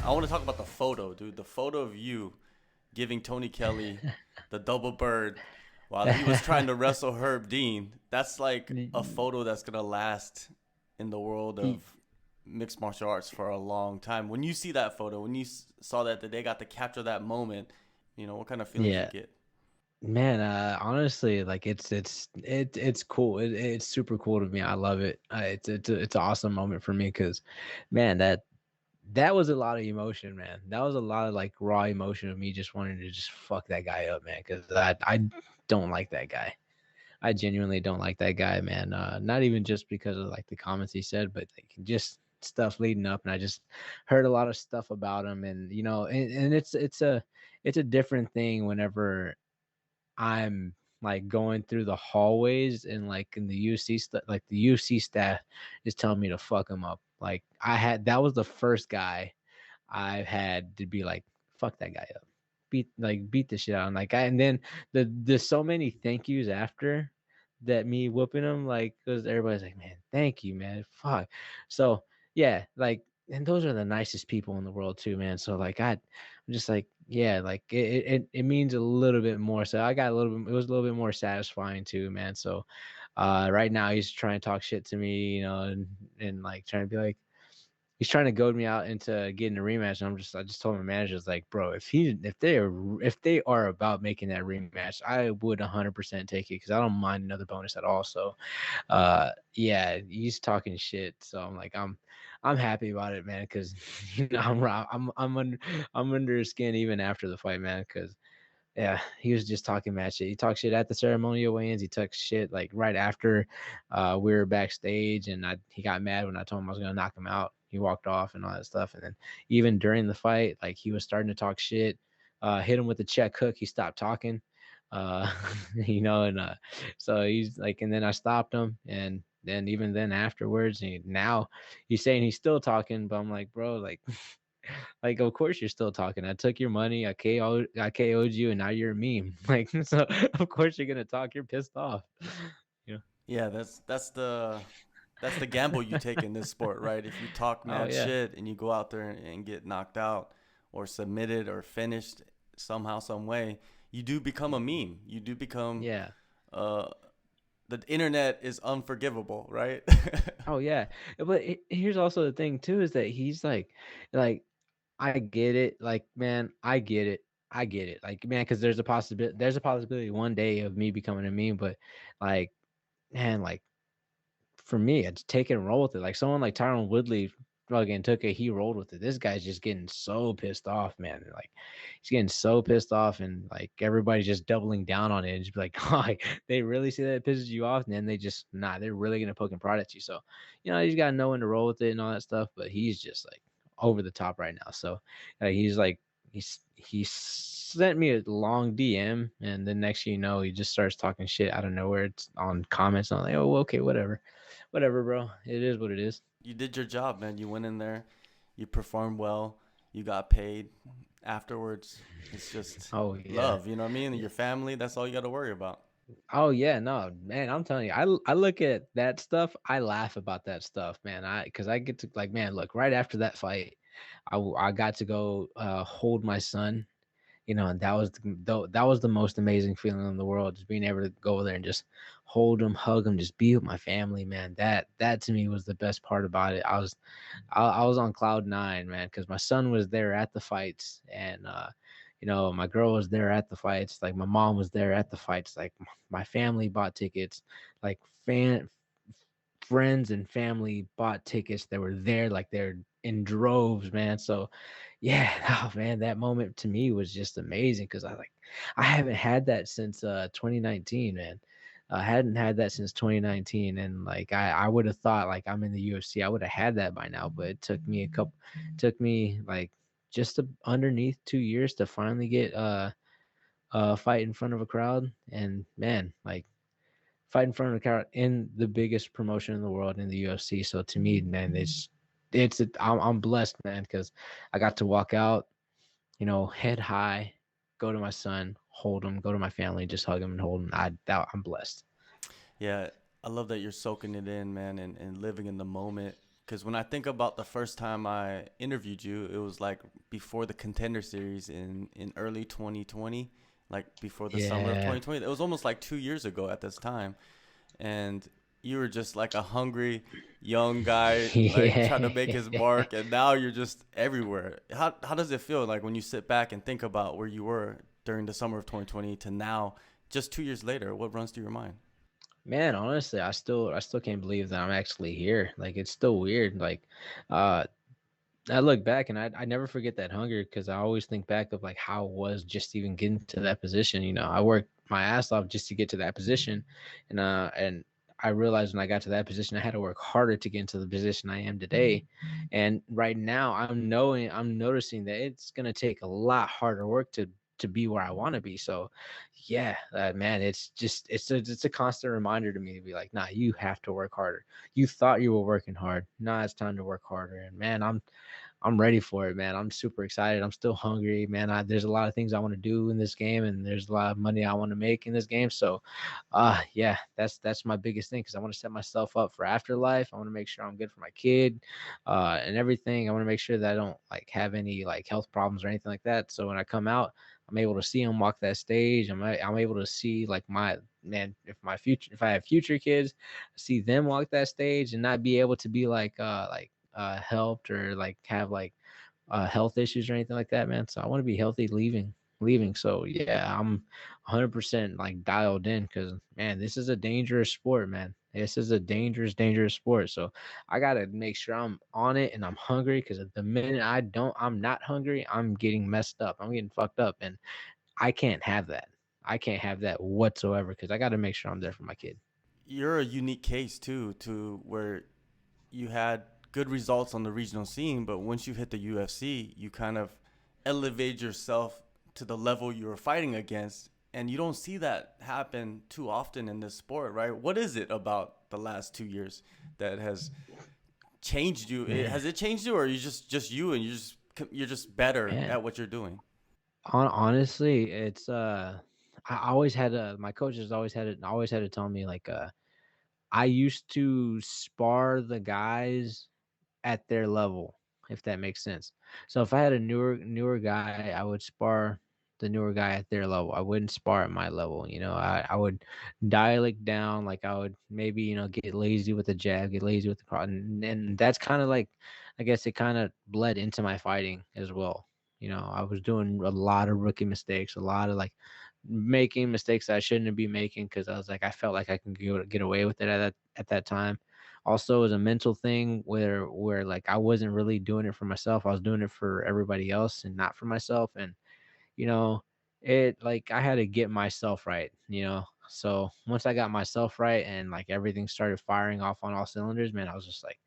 I want to talk about the photo, dude. The photo of you giving Tony Kelley the double bird while he was trying to wrestle Herb Dean. That's like a photo that's gonna last in the world of mixed martial arts for a long time. When you see that photo, when you saw that they got to capture that moment, what kind of feelings you Yeah, get? man. Honestly, like it's cool. It's super cool to me. I love it. It's an awesome moment for me because, man, that was a lot of emotion, man. That was a lot of like raw emotion of me just wanting to just fuck that guy up, man. Because I don't like that guy. I genuinely don't like that guy, man. Not even just because of like the comments he said, but like just stuff leading up, and I just heard a lot of stuff about him, and and it's a different thing whenever I'm like going through the hallways and like in the UC stuff, like the UC staff is telling me to fuck him up. Like that was the first guy I've had to be like, fuck that guy up, beat the shit out. And like and then there's so many thank yous after that me whooping him, like because everybody's like, man, thank you, man, fuck. So yeah, like, and those are the nicest people in the world too, man. So like I'm just like, yeah, like it means a little bit more. So I got a little bit, it was a little bit more satisfying too, man. So right now he's trying to talk shit to me, and like trying to be like, he's trying to goad me out into getting a rematch. And I just told my managers like, bro, if they are about making that rematch, I would 100% take it because I don't mind another bonus at all. So, yeah, he's talking shit. So I'm like, I'm happy about it, man, because I'm under his skin even after the fight, man, because. Yeah, he was just talking mad shit. He talked shit at the ceremonial weigh-ins. He took shit like right after we were backstage, and he got mad when I told him I was gonna knock him out. He walked off and all that stuff. And then even during the fight, like he was starting to talk shit. Hit him with the check hook. He stopped talking. Uh, and so he's like, and then I stopped him, and then even then afterwards, now he's saying he's still talking, but I'm like, bro, like like, of course you're still talking. I took your money. I KO'd you, and now you're a meme. Like, so of course you're gonna talk. You're pissed off. You Yeah, that's the gamble you take in this sport, right? If you talk Oh mad yeah, shit and you go out there and get knocked out or submitted or finished somehow, some way, you do become a meme. You do become yeah. uh the internet is unforgivable, right? Oh yeah. But here's also the thing too is that he's like I get it. Like, man, I get it. I get it. Like, man, because there's a possibility one day of me becoming a meme, but like, man, like for me, I'd take it and roll with it. Like someone like Tyron Woodley fucking took it, he rolled with it. This guy's just getting so pissed off, man. Like he's getting so pissed off, and like everybody's just doubling down on it and just be like, oh, like, they really see that it pisses you off, and then they just they're really gonna poke and prod at you. So, you just gotta know when to roll with it and all that stuff. But he's just like over the top right now. So he's like he sent me a long DM, and then next thing you know, he just starts talking shit out of nowhere. It's on comments. I'm like, oh, okay, whatever, bro. It is what it is. You did your job, man. You went in there, you performed well, you got paid. Afterwards, it's just Oh yeah. love, you know what I mean? Your family, that's all you got to worry about. Oh yeah. No, man. I'm telling you, I look at that stuff. I laugh about that stuff, man. Because I get to like, man, look. Right after that fight, I got to go hold my son. And that was the most amazing feeling in the world, just being able to go over there and just hold him, hug him, just be with my family, man. That to me was the best part about it. I was on cloud nine, man, because my son was there at the fights, and my girl was there at the fights. Like my mom was there at the fights. Like my family bought tickets. Like friends and family bought tickets. They were there, like they're in droves, man. So yeah, oh man, that moment to me was just amazing because I haven't had that since 2019, man. I hadn't had that since 2019, and like I would have thought like I'm in the UFC, I would have had that by now, but took me like just underneath 2 years to finally get a fight in front of a crowd, and man, like fight in front of a crowd in the biggest promotion in the world in the UFC. So to me, man, I'm blessed, man, because I got to walk out, head high, go to my son, hold him, go to my family, just hug him and hold him. I'm blessed. Yeah, I love that you're soaking it in, man, and living in the moment. Because when I think about the first time I interviewed you, it was like before the Contender Series in early 2020, like before the summer of Yeah. 2020. It was almost like 2 years ago at this time, and you were just like a hungry young guy, like trying to make his Yeah. mark, and now you're just everywhere. How does it feel like when you sit back and think about where you were during the summer of 2020 to now, just 2 years later? What runs through your mind? Man, honestly, I still can't believe that I'm actually here. Like it's still weird. Like uh I look back and I never forget that hunger because I always think back of like how it was just even getting to that position. I worked my ass off just to get to that position, and I realized when I got to that position, I had to work harder to get into the position I am today. And right now, I'm noticing that it's gonna take a lot harder work to be where I want to be. So, yeah, man, it's a constant reminder to me to be like, nah, you have to work harder. You thought you were working hard. Nah, it's time to work harder. And man, I'm ready for it, man. I'm super excited. I'm still hungry, man. There's a lot of things I want to do in this game, and there's a lot of money I want to make in this game. So, yeah, that's my biggest thing because I want to set myself up for afterlife. I want to make sure I'm good for my kid, and everything. I want to make sure that I don't like have any like health problems or anything like that. So when I come out, I'm able to see them walk that stage. I'm able to see like my man if I have future kids, see them walk that stage and not be able to be helped or like have like health issues or anything like that, man. So I want to be healthy leaving. So yeah, I'm 100% like dialed in because man, this is a dangerous sport, man. This is a dangerous sport. So I gotta make sure I'm on it and I'm hungry because the minute I'm not hungry, I'm getting messed up. I'm getting fucked up, and I can't have that. I can't have that whatsoever because I got to make sure I'm there for my kid. You're a unique case too, to where you had good results on the regional scene, but once you hit the UFC, you kind of elevate yourself to the level you were fighting against. And you don't see that happen too often in this sport, right? What is it about the last 2 years that has changed you? Man, Has it changed you, or are you just you and you're just better man. at what you're doing? Honestly, it's I always had my coaches always had to tell me like I used to spar the guys at their level, if that makes sense. So if I had a newer guy, I would spar the newer guy at their level. I wouldn't spar at my level. I would dial it down. Like I would maybe get lazy with the jab, get lazy with the cross, and that's kind of like I guess it kind of bled into my fighting as well. I was doing a lot of rookie mistakes, a lot of like making mistakes that I shouldn't be making because I was like I felt like I can get away with it at that time. Also, it was a mental thing where like I wasn't really doing it for myself. I was doing it for everybody else and not for myself. And you know, it like I had to get myself right. So once I got myself right and like everything started firing off on all cylinders, man, I was just like,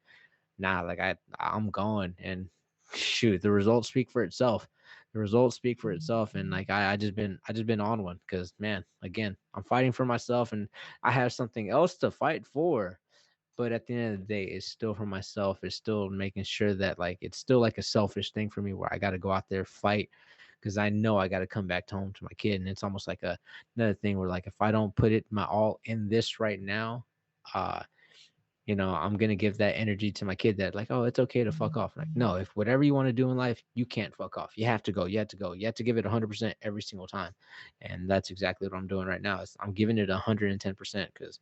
nah, like I'm going and shoot, the results speak for itself. The results speak for itself, and like I just been on one because man, again, I'm fighting for myself, and I have something else to fight for, but at the end of the day, it's still for myself. It's still making sure that like it's still like a selfish thing for me where I got to go out there fight because I know I got to come back home to my kid, and it's almost like another thing where like if I don't put it my all in this right now, uh, I'm gonna give that energy to my kid that like, oh, it's okay to fuck off. Like, no, if whatever you want to do in life, you can't fuck off. You have to go. You have to go. You have to give it 100% every single time, and that's exactly what I'm doing right now. I'm giving it 110% because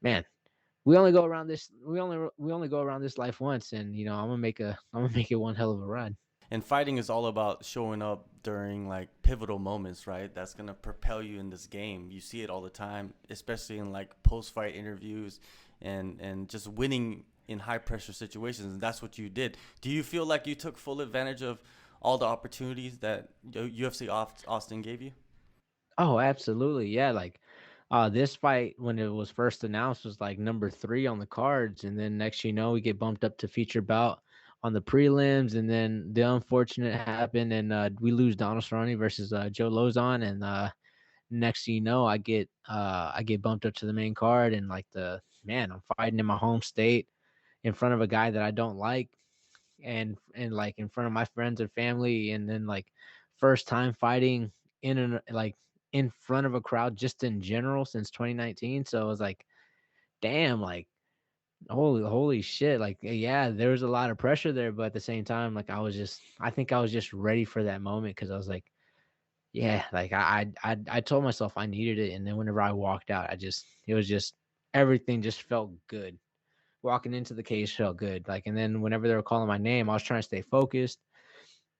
man, we only go around this life once, and I'm gonna make it one hell of a ride. And fighting is all about showing up during like pivotal moments, right? That's gonna propel you in this game. You see it all the time, especially in like post-fight interviews, and just winning in high pressure situations. And that's what you did. Do you feel like you took full advantage of all the opportunities that UFC Austin gave you? Oh, absolutely. Yeah, like this fight when it was first announced was like number 3 on the cards, and then next we get bumped up to feature bout on the prelims, and then the unfortunate happened, and we lose Donald Cerrone versus Joe Lozon, and next I get bumped up to the main card, and like the man, I'm fighting in my home state in front of a guy that I don't like, and like in front of my friends and family, and then like first time fighting in front of a crowd just in general since 2019. So it was like damn, like Holy shit. Like, yeah, there was a lot of pressure there, but at the same time, like I think I was just ready for that moment because I was like, yeah, like I told myself I needed it. And then whenever I walked out, it was just, everything just felt good. Walking into the cage felt good. Like, and then whenever they were calling my name, I was trying to stay focused.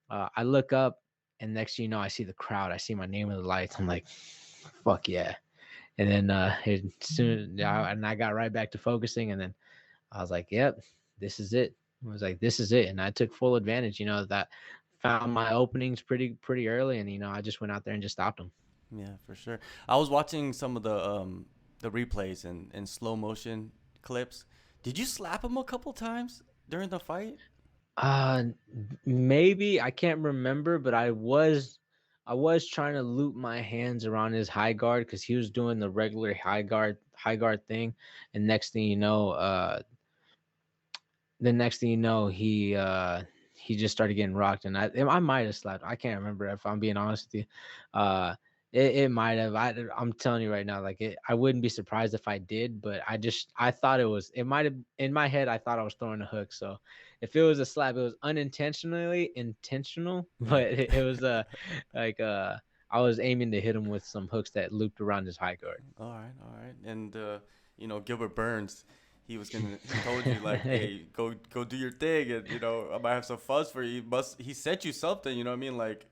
I look up, and next thing you know, I see the crowd. I see my name in the lights. I'm like, fuck yeah. And then and I got right back to focusing. And then I was like, yep, this is it. I was like, this is it. And I took full advantage, that found my openings pretty early. And, I just went out there and just stopped them. Yeah, for sure. I was watching some of the replays and slow motion clips. Did you slap him a couple times during the fight? Uh, Maybe I can't remember, but I was trying to loop my hands around his high guard because he was doing the regular high guard thing, and next thing you know, he just started getting rocked, and I might have slapped. I can't remember if I'm being honest with you. It might have. I'm telling you right now, like I wouldn't be surprised if I did, but I thought it might have, in my head. I thought I was throwing a hook. So if it was a slap, it was unintentionally intentional, but Yeah. it was like I was aiming to hit him with some hooks that looped around his high guard. All right, all right. And Gilbert Burns, he told you like, hey, go do your thing, and I might have some fuzz for you. He sent you something, you know what I mean? Like,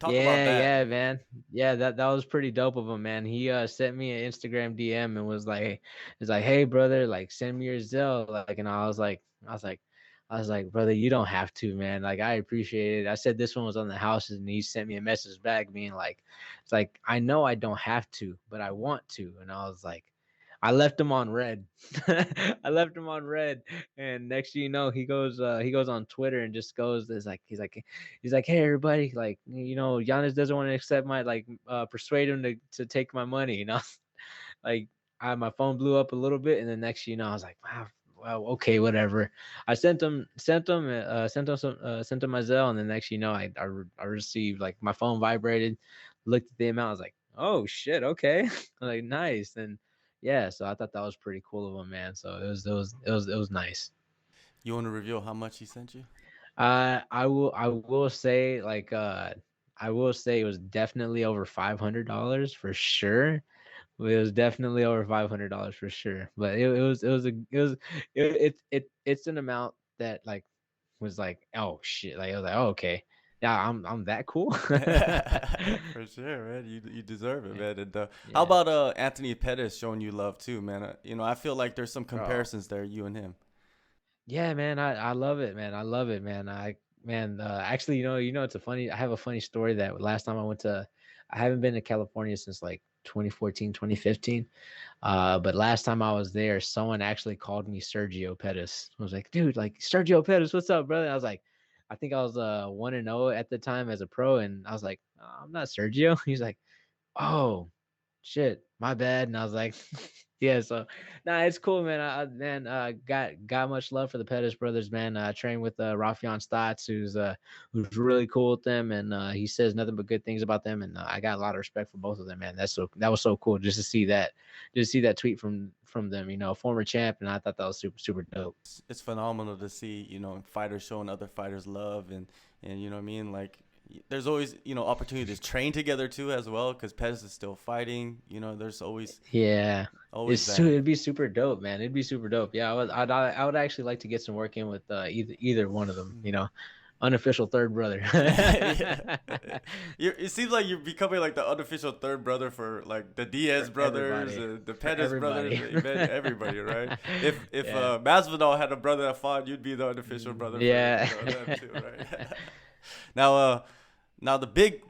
talk about Yeah, that. yeah, man. Yeah, that was pretty dope of him, man. He sent me an Instagram DM and was like, "Hey, brother, like send me your Zelle." Like, and I was like, brother, you don't have to, man. Like, I appreciate it. I said this one was on the house, and he sent me a message back being like, it's like, I know I don't have to, but I want to. And I was like, I left him on red. I left him on red. And next thing you know, he goes on Twitter and just goes, he's like, hey everybody, like, Giannis doesn't want to accept my, like, persuade him to take my money, like, my phone blew up a little bit, and then next thing you know, I was like, wow, well, okay, whatever. I sent him my Zelle, and then next thing you know, I received, like, my phone vibrated, looked at the amount, I was like, oh shit, okay. I'm like, nice. And yeah, so I thought that was pretty cool of him, man. So it was nice. You want to reveal how much he sent you? I will say, like, I will say it was definitely over $500 for sure. It was definitely over $500 for sure. But it's an amount that, like, was like, oh shit, like, I was like, oh, okay, yeah, I'm that cool. For sure, man. You deserve it, Yeah, man. And how yeah, about Anthony Pettis showing you love too, man? I feel like there's some bro. comparisons there, you and him. Yeah, man, I love it, man. I love it, man. Actually, I have a funny story that last time I haven't been to California since like 2014, 2015. But last time I was there, someone actually called me Sergio Pettis. I was like, dude, like, Sergio Pettis, what's up, brother? I was like, I think I was 1-0 at the time as a pro, and I was like, I'm not Sergio. He's like, oh shit, my bad. And I was like, yeah, so nah, it's cool, man. Got much love for the Pettis brothers, man. I train with Rafion Stotts, who's really cool with them, and he says nothing but good things about them, and I got a lot of respect for both of them, man. That was so cool just to see that tweet from them, former champ, and I thought that was super super dope. It's phenomenal to see, fighters showing other fighters love, and you know what I mean? Like, there's always, opportunities to train together too as well, because Pettis is still fighting. There's Yeah. always that. It'd be super dope, man. It'd be super dope. Yeah, I would actually like to get some work in with either one of them. Unofficial third brother. Yeah. It seems like you're becoming like the unofficial third brother for like the Diaz For brothers, everybody. the For Pettis brothers, everybody. everybody, right? If Yeah. Masvidal had a brother that fought, you'd be the unofficial brother for Yeah. them too, right? now, now the big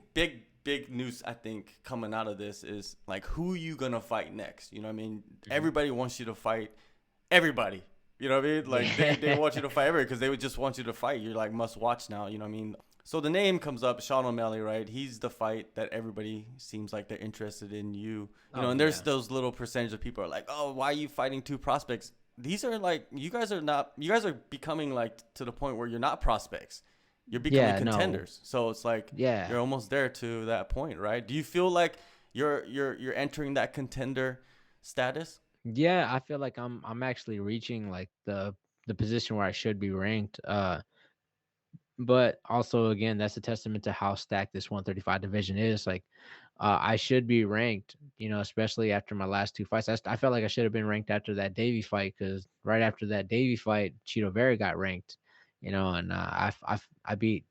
news I think coming out of this is like who you gonna fight next. You know what I mean? Mhm. Everybody wants you to fight everybody. You know what I mean? Like they want you to fight everybody because they would just want you to fight. You're like must watch now. You know what I mean? So the name comes up, Sean O'Malley, right? He's the fight that everybody seems like they're interested in you. Oh And there's yeah. those little percentage of people are like, oh, why are you fighting two prospects? These are like you guys are becoming like to the point where you're not prospects. You're becoming Yeah, no. contenders. So it's like Yeah. you're almost there to that point, right? Do you feel like you're entering that contender status? Yeah, I feel like I'm actually reaching like the position where I should be ranked. But also again, that's a testament to how stacked this 135 division is. Like, I should be ranked, especially after my last two fights. I felt like I should have been ranked after that Davy fight because right after that Davy fight, Cheeto Vera got ranked, and I beat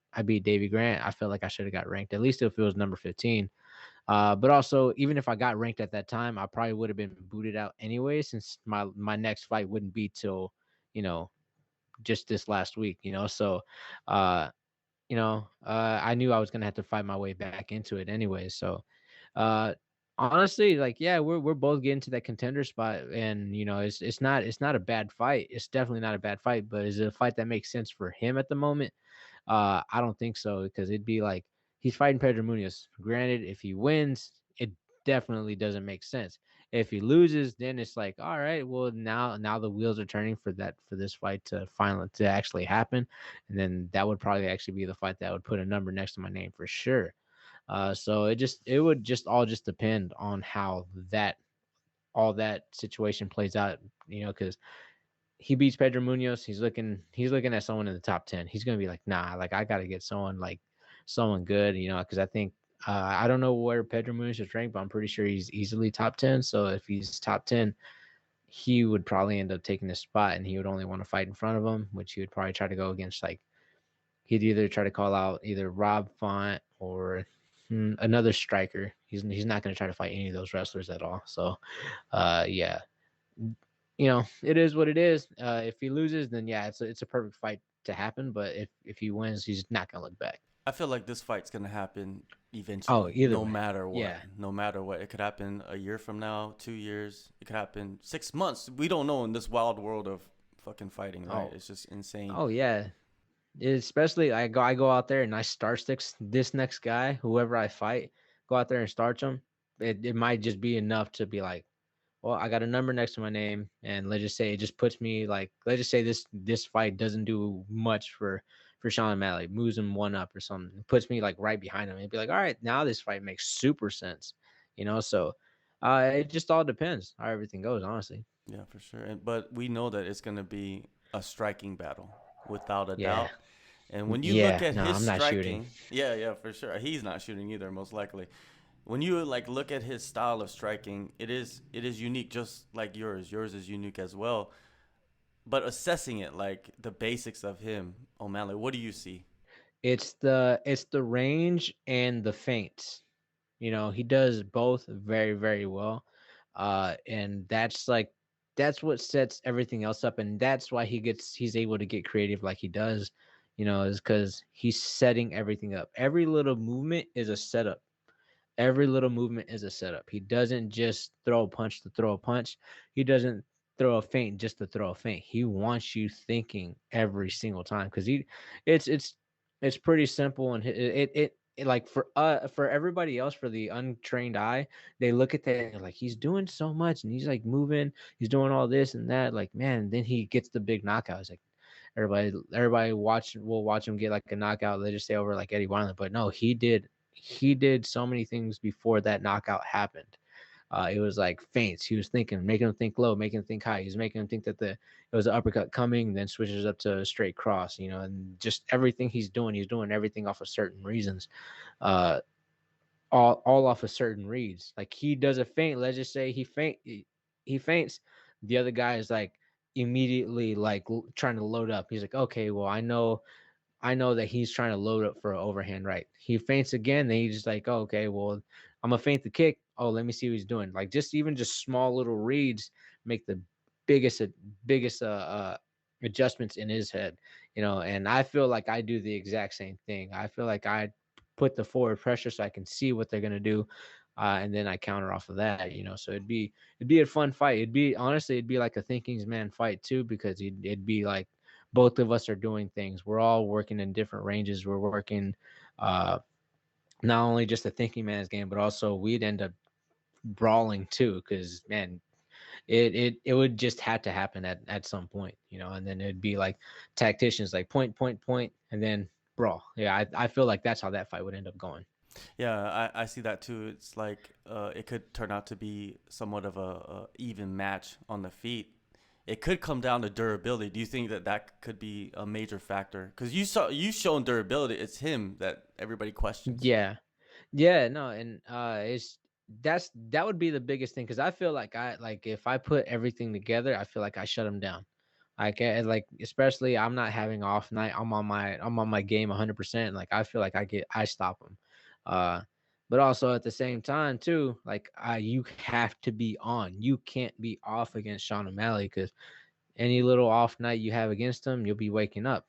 Davy Grant. I felt like I should have got ranked at least if it was number 15. But also, even if I got ranked at that time, I probably would have been booted out anyway, since my next fight wouldn't be till, you know, just this last week. So, uh, I knew I was gonna have to fight my way back into it anyway. So, uh, honestly, like, yeah, we're both getting to that contender spot, and it's not a bad fight. It's definitely not a bad fight, but is it a fight that makes sense for him at the moment? I don't think so because it'd be like he's fighting Pedro Munoz. Granted, if he wins, it definitely doesn't make sense. If he loses, then it's like, all right, well now the wheels are turning for this fight to finally to actually happen, and then that would probably actually be the fight that would put a number next to my name for sure. So it would just all just depend on how that all that situation plays out, because he beats Pedro Munoz. He's looking at someone in the top 10. He's gonna be like, nah, like I gotta get someone good, because I think I don't know where Pedro Munoz is ranked, but I'm pretty sure he's easily top 10. So if he's top 10, he would probably end up taking this spot, and he would only want to fight in front of him, which he would probably try to go against like he'd either try to call out either Rob Font or another striker. He's not going to try to fight any of those wrestlers at all. So, yeah, it is what it is. If he loses, then yeah, it's a perfect fight to happen. But if he wins, he's not gonna look back. I feel like this fight's gonna happen Oh, eventually, either no way, matter what. yeah. No matter what, it could happen a year from now, 2 years. It could happen 6 months. We don't know in this wild world of fucking fighting, right? Oh, It's just insane. oh yeah. Especially I go out there and I star sticks this next guy, whoever I fight, go out there and starch him. It might just be enough to be like, well, I got a number next to my name, and let's just say it just puts me like, let's just say this fight doesn't do much for Sean O'Malley, moves him one up or something, it puts me like right behind him. It'd be like, all right, now this fight makes super sense, So, it just all depends how everything goes, honestly. Yeah, for sure. But we know that it's gonna be a striking battle, without a Yeah, doubt. And when you look yeah. at No, his I'm not shooting. striking, yeah, yeah, for sure. He's not shooting either, most likely. When you like look at his style of striking, it is unique, just like yours. Yours is unique as well. But assessing it, like the basics of him, O'Malley, what do you see? It's the range and the feints. He does both very, very well. And that's what sets everything else up. And that's why he's able to get creative like he does, is because he's setting everything up. Every little movement is a setup. Every little movement is a setup. He doesn't just throw a punch to throw a punch. He doesn't throw a feint just to throw a feint. He wants you thinking every single time because it's it's it's pretty simple and it like for everybody else, for the untrained eye, they look at that and they're like, he's doing so much and he's like moving, he's doing all this and that, like, man, then he gets the big knockout. It's like everybody will watch him get like a knockout, let's just say over like Eddie Wineland, but no, he did so many things before that knockout happened. It was like feints. He was thinking, making him think low, making him think high. He was making him think that it was an uppercut coming, then switches up to a straight cross, and just everything he's doing everything off of certain reasons. Uh, all off of certain reads. Like he does a feint. Let's just say he feints. The other guy is like immediately like trying to load up. He's like, okay, well, I know that he's trying to load up for an overhand right. He feints again, then he's just like, oh, okay, well, I'm gonna feint the kick. Oh, let me see what he's doing. Like just small little reads make the biggest biggest adjustments in his head, And I feel like I do the exact same thing. I feel like I put the forward pressure so I can see what they're gonna do, and then I counter off of that. So it'd be a fun fight. It'd be like a thinking's man fight too, because it'd be like both of us are doing things. We're all working in different ranges. We're working uh, not only just a thinking man's game, but also we'd end up brawling too. Because man, it would just have to happen at some point, and then it'd be like tacticians, like point, point, point, and then brawl. Yeah, I feel like that's how that fight would end up going. Yeah, I see that too. It's like it could turn out to be somewhat of a even match on the feet. It could come down to durability. Do you think that that could be a major factor? Because you shown durability. It's him that everybody questions. Yeah. Yeah, no, and that would be the biggest thing because I feel like if I put everything together, I feel like I shut him down. Like especially I'm not having off night. I'm on my game 100%. Like I feel like I stop him. Uh but also at the same time too, like you have to be on. You can't be off against Sean O'Malley because any little off night you have against him, you'll be waking up,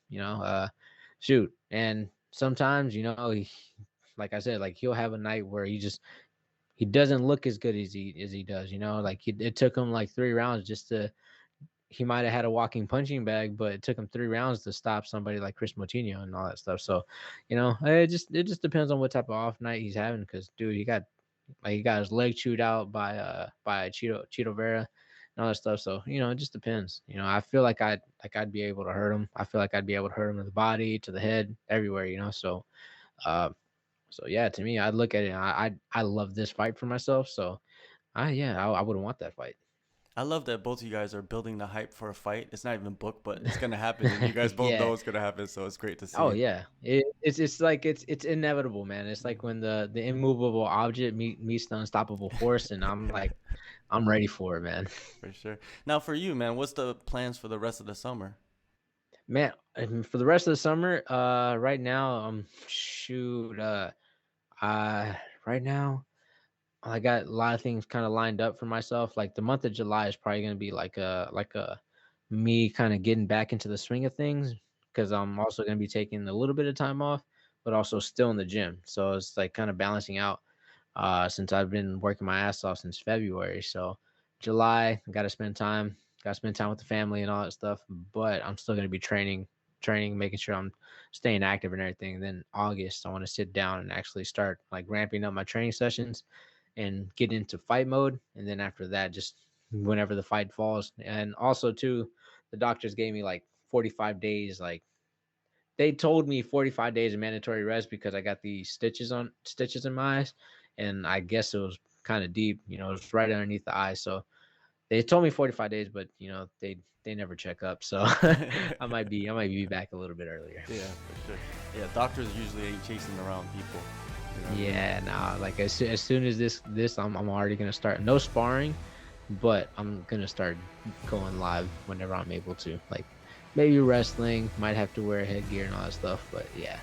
shoot. And sometimes, like I said, like he'll have a night where he doesn't look as good as he does, like it took him like 3 rounds just to he might have had a walking punching bag, but it took him 3 rounds to stop somebody like Chris Moutinho and all that stuff. So, it just depends on what type of off night he's having. Because dude, he got his leg chewed out by Cheeto Vera and all that stuff. So it just depends. I feel like I'd be able to hurt him. I feel like I'd be able to hurt him in the body, to the head, everywhere. So uh, so yeah, to me, I'd look at it. And I love this fight for myself. So I wouldn't want that fight. I love that both of you guys are building the hype for a fight. It's not even booked, but it's gonna happen, and you guys both Yeah. know it's gonna happen. So it's great to see Oh it yeah, it's like it's inevitable, man. It's like when the immovable object meets the unstoppable force, and I'm ready for it, man. for sure. Now, for you, man, what's the plans for the rest of the summer? Man, for the rest of the summer, right now, shoot, uh, right now, I got a lot of things kind of lined up for myself. Like the month of July is probably gonna be like a me kind of getting back into the swing of things because I'm also gonna be taking a little bit of time off, but also still in the gym. So it's like kind of balancing out. Since I've been working my ass off since February. So July, got to spend time with the family and all that stuff. But I'm still gonna be training, making sure I'm staying active and everything. And then August, I want to sit down and actually start like ramping up my training sessions and get into fight mode. And then after that, just whenever the fight falls. And also too, the doctors gave me like 45 days. Like they told me 45 days of mandatory rest because I got these stitches in my eyes, and I guess it was kind of deep. It was right underneath the eye. So they told me 45 days, but they never check up. So I might be back a little bit earlier. Yeah, for sure. Yeah, doctors usually ain't chasing around people. You know what I mean? Yeah, nah. Like as soon as this I'm already gonna start. No sparring, but I'm gonna start going live whenever I'm able to. Like maybe wrestling. Might have to wear headgear and all that stuff. But yeah.